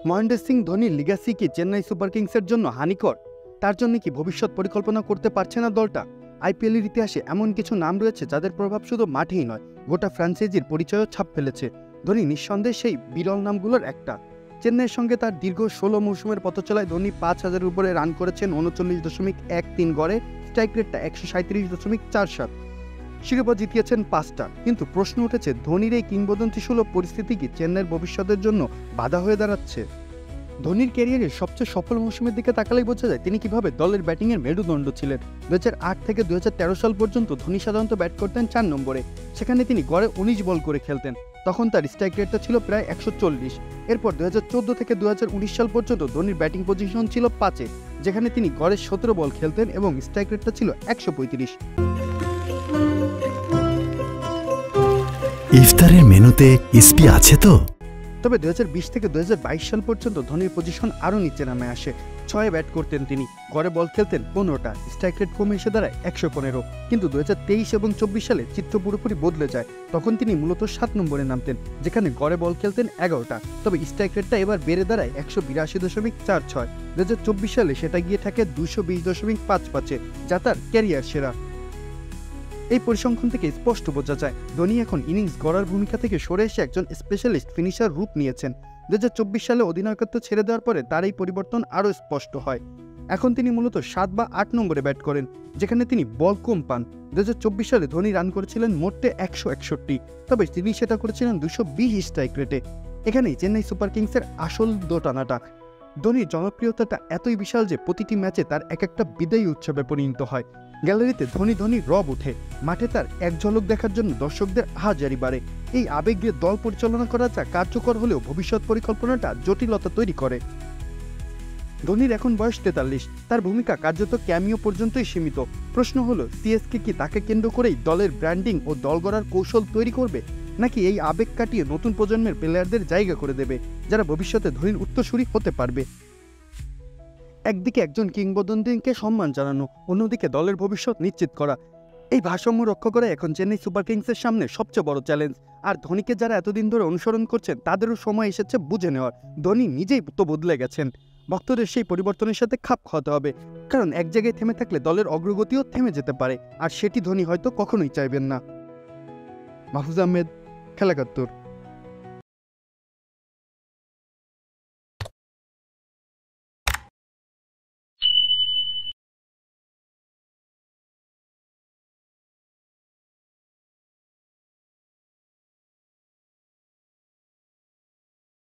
মহেন্দ্র সিং ধোনির লিগ্যাসি কি চেন্নাই সুপার কিংসের জন্য হানিকর? তার জন্য কি ভবিষ্যৎ পরিকল্পনা করতে পারছে না দলটা? আইপিএলের ইতিহাসে এমন কিছু নাম রয়েছে যাদের প্রভাব শুধু মাঠেই নয়, গোটা ফ্র্যাঞ্চাইজির পরিচয়ও ছাপ ফেলেছে। ধোনি নিঃসন্দেহে সেই বিরল নামগুলোর একটা। চেন্নাইয়ের সঙ্গে তার দীর্ঘ ১৬ মৌসুমের পথচলায় ধোনি ৫,০০০-এর উপরে রান করেছেন ৩৯.১৩ গড়ে, স্ট্রাইক রেটটা ১৩৭.৪৭। শিরোপা জিতিয়েছেন ৫টা। কিন্তু প্রশ্ন উঠেছে, ধোনির এই কিংবদন্তিসুলভ পরিস্থিতি কি চেন্নাইয়ের ভবিষ্যতের জন্য বাধা হয়ে দাঁড়াচ্ছে? ধোনির ক্যারিয়ারের সবচেয়ে সফল মৌসুমের দিকে তাকালেই বোঝা যায় তিনি কিভাবে দলের ব্যাটিংয়ের মেরুদণ্ড ছিলেন। ২০০৮ থেকে ২০১৩ সাল পর্যন্ত ধোনি সাধারণত ব্যাট করতেন ৪ নম্বরে। সেখানে তিনি গড়ে ১৯ বল করে খেলতেন। তখন তার স্ট্রাইক রেটটা ছিল প্রায় ১৪০। এরপর ২০১৪ থেকে ২০১৯ সাল পর্যন্ত ধোনির ব্যাটিং পজিশন ছিল ৫-এ, যেখানে তিনি গড়ে ১৭ বল খেলতেন এবং স্ট্রাইক রেটটা ছিল ১৩৫। ইফতারের মেনুতে ইসপি আছে তো? তবে ২০২০ থেকে ২০২২ সাল পর্যন্ত ধোনির পজিশন আরও নিচে নামে আসে। ৬-এ ব্যাট করতেন তিনি, গড়ে বল খেলতেন ১৫টা, স্ট্রাইক রেট কমে এসে দাঁড়ায় ১১৫। কিন্তু ২০২৩ এবং ২৪ সালে চিত্র পুরোপুরি বদলে যায়। তখন তিনি মূলত ৭ নম্বরে নামতেন, যেখানে গড়ে বল খেলতেন ১১টা। তবে স্ট্রাইক রেটটা এবার বেড়ে দাঁড়ায় ১৮২.৪৬। ২০২৪ সালে সেটা গিয়ে থাকে ২২০.৫৫-এ, যা তার ক্যারিয়ার সেরা। এই পরিসংখ্যান থেকে স্পষ্ট বোঝা যায় ধোনি এখন ইনিংস গড়ার ভূমিকা থেকে সরে এসে একজন স্পেশালিস্ট ফিনিশার রূপ নিয়েছেন। ২০২৪ সালে অধিনায়কত্ব ছেড়ে দেওয়ার পরে তার এই পরিবর্তন আরও স্পষ্ট হয়। এখন তিনি মূলত ৭ বা ৮ নম্বরে ব্যাট করেন, যেখানে তিনি বল কম পান। ২০২৪ সালে ধোনি রান করেছিলেন মোটে ১৬১, তবে তিনি সেটা করেছিলেন ২২০ স্ট্রাইক রেটে। এখানেই চেন্নাই সুপার কিংসের আসল দোটানাটা। ধোনির জনপ্রিয়তাটা এতই বিশাল যে প্রতিটি ম্যাচে তার এক একটা বিদায়ী উৎসবে পরিণত হয়। গ্যালারিতে ধোনি ধোনি রব ওঠে, মাঠে তার এক ঝলক দেখার জন্য দর্শকদের হাজারি বাড়ে। এই আবেগ দিয়ে দল পরিচালনা করা যা কার্যকর হলেও ভবিষ্যৎ পরিকল্পনাটা জটিলতা তৈরি করে। ধোনির এখন বয়স ৪৩, তার ভূমিকা কার্যত ক্যামিও পর্যন্তই সীমিত। প্রশ্ন হলো, সিএসকে কি তাকে কেন্দ্র করেই দলের ব্র্যান্ডিং ও দল গড়ার কৌশল তৈরি করবে, নাকি এই আবেগ কাটিয়ে নতুন প্রজন্মের প্লেয়ারদের জায়গা করে দেবে, যারা ভবিষ্যতে ধোনির উত্তরসূরি হতে পারবে? একদিকে একজন কিংবদন্তিকে সম্মান জানানো, অন্যদিকে দলের ভবিষ্যৎ নিশ্চিত করা, এই ভারসাম্য রক্ষা করা এখন চেন্নাই সুপার কিংসের সামনে সবচেয়ে বড় চ্যালেঞ্জ। আর ধোনিকে যারা এতদিন ধরে অনুসরণ করছেন তাদেরও সময় এসেছে বুঝে নেওয়ার, ধোনি নিজেই তো বদলে গেছেন। ভক্তদের সেই পরিবর্তনের সাথে খাপ খাওয়াতে হবে, কারণ এক জায়গায় থেমে থাকলে দলের অগ্রগতিও থেমে যেতে পারে, আর সেটি ধোনি হয়তো কখনোই চাইবেন না। মাহফুজ আহমেদ, খেলা ৭১।